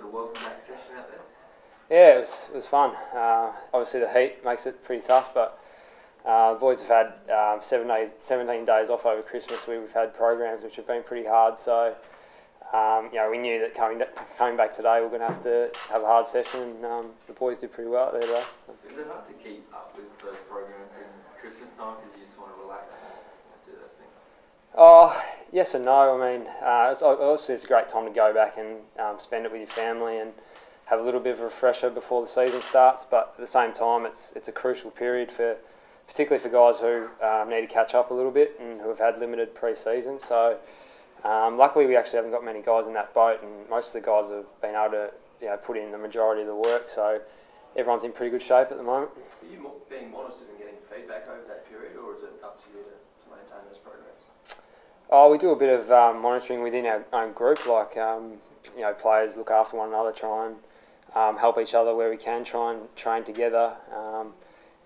a welcome back session out there? Yeah, it was fun. Obviously the heat makes it pretty tough, but the boys have had 17 days off over Christmas. We've had programs which have been pretty hard, so we knew that coming back today we're going to have a hard session, and the boys did pretty well out there today. Is it hard to keep up with those programs in Christmas time because you just want to relax and do those things? Oh, yes and no. I mean, obviously it's a great time to go back and spend it with your family and have a little bit of a refresher before the season starts. But at the same time, it's a crucial period particularly for guys who need to catch up a little bit and who have had limited pre-season. So luckily we actually haven't got many guys in that boat, and most of the guys have been able to put in the majority of the work. So everyone's in pretty good shape at the moment. Are you being monitored and getting feedback over that period, or is it up to you to maintain those programs? Oh, we do a bit of monitoring within our own group, like players look after one another, try and help each other where we can, try and train together.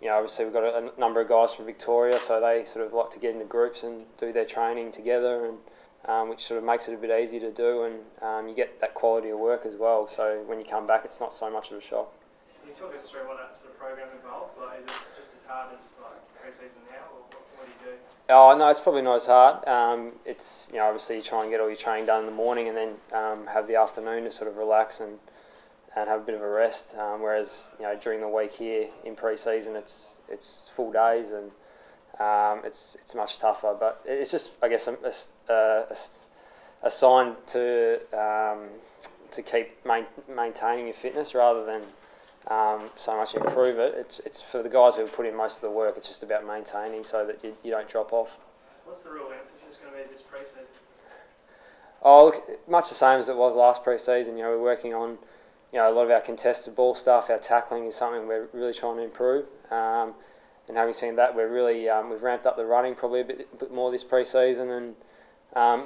Obviously we've got a number of guys from Victoria, so they sort of like to get into groups and do their training together, and which sort of makes it a bit easier to do, and you get that quality of work as well. So when you come back, it's not so much of a shock. Can you talk us through what that sort of program involves? Like, is it just as hard as like pre-season now, or what do you do? Oh no, it's probably not as hard. It's obviously you try and get all your training done in the morning, and then have the afternoon to sort of relax and have a bit of a rest. Whereas during the week here in pre-season, it's full days, and it's much tougher. But it's just, I guess, a sign to keep maintaining your fitness rather than so much improve it. It's for the guys who have put in most of the work. It's just about maintaining so that you don't drop off. What's the real emphasis going to be this pre-season? Oh, look, much the same as it was last pre-season. We're working on a lot of our contested ball stuff. Our tackling is something we're really trying to improve. And having seen that, we're really we've ramped up the running probably a bit more this pre-season, and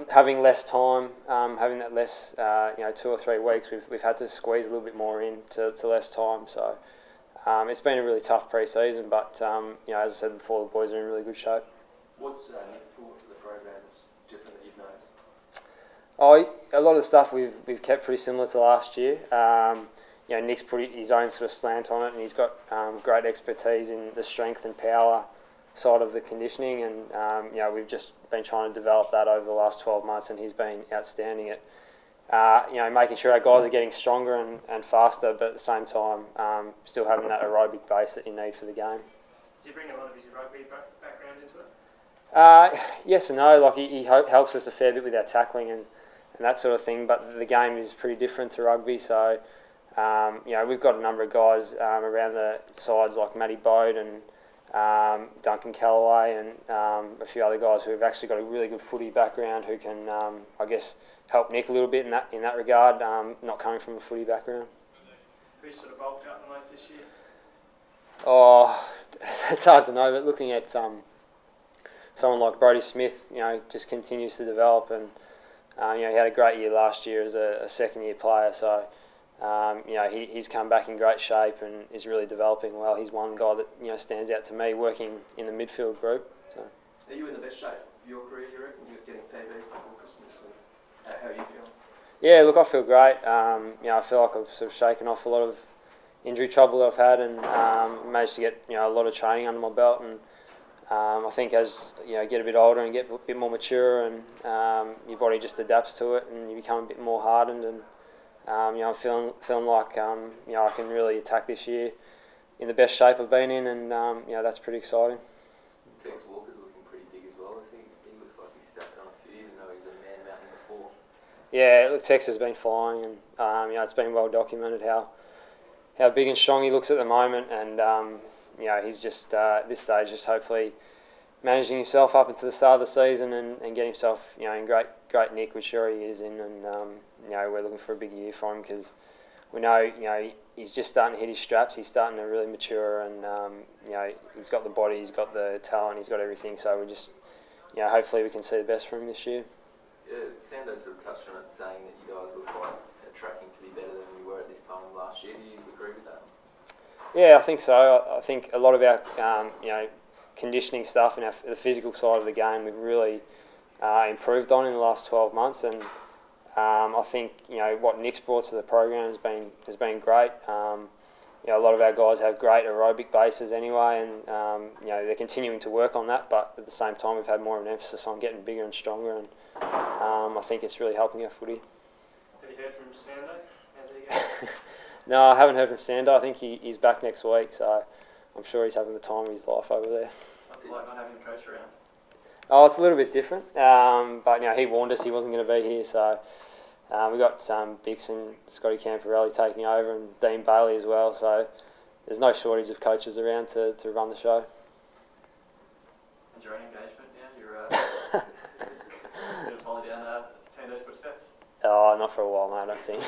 having less time, having that less 2 or 3 weeks, we've had to squeeze a little bit more in to less time. So it's been a really tough pre-season, but as I said before, the boys are in really good shape. What's looking forward to the program that's different that you've noticed? Oh, a lot of the stuff we've kept pretty similar to last year. Nick's put his own sort of slant on it, and he's got great expertise in the strength and power side of the conditioning, and we've just been trying to develop that over the last 12 months, and he's been outstanding at making sure our guys are getting stronger and faster, but at the same time still having that aerobic base that you need for the game. Does he bring a lot of his rugby background into it? Yes and no. Like he helps us a fair bit with our tackling and that sort of thing, but the game is pretty different to rugby, so we've got a number of guys around the sides like Matty Bode and Duncan Callaway and a few other guys who have actually got a really good footy background who can, help Nick a little bit in that regard, not coming from a footy background. Who's sort of bulked out the most this year? Oh, it's hard to know, but looking at someone like Brodie Smith, just continues to develop, and he had a great year last year as a second-year player, so he's come back in great shape and is really developing well. He's one guy that stands out to me working in the midfield group. So. Are you in the best shape of your career, you reckon? You're getting PB before Christmas, and how are you feeling? Yeah, look, I feel great. I feel like I've sort of shaken off a lot of injury trouble that I've had, and managed to get a lot of training under my belt, and I think as get a bit older and get a bit more mature, and your body just adapts to it, and you become a bit more hardened, and I'm feeling like I can really attack this year in the best shape I've been in, and that's pretty exciting. Tex Walker's looking pretty big as well. I think he looks like he's stepped on a few, even though he's a man mountain before. Yeah, look, Tex has been flying, and it's been well documented how big and strong he looks at the moment, and he's just at this stage just hopefully managing himself up into the start of the season and get himself in great nick, which sure he is in, and we're looking for a big year for him because we know he's just starting to hit his straps. He's starting to really mature, and he's got the body, he's got the talent, he's got everything. So we just hopefully we can see the best from him this year. Yeah, Sando sort of touched on it, saying that you guys look like tracking to be better than you were at this time last year. Do you agree with that? Yeah, I think so. I think a lot of our conditioning stuff and the physical side of the game we've really improved on in the last 12 months, and I think what Nick's brought to the program has been great. A lot of our guys have great aerobic bases anyway, and they're continuing to work on that. But at the same time, we've had more of an emphasis on getting bigger and stronger, and I think it's really helping our footy. Have you heard from Sando? How's he going? No, I haven't heard from Sando. I think he's back next week, so I'm sure he's having the time of his life over there. What's it like not having a coach around? Oh, it's a little bit different, but he warned us he wasn't going to be here, so we got Bix and Scotty Camporelli taking over, and Dean Bailey as well. So there's no shortage of coaches around to run the show. And your own engagement now? You're going to follow down Sando's footsteps? Oh, not for a while, mate. I don't think.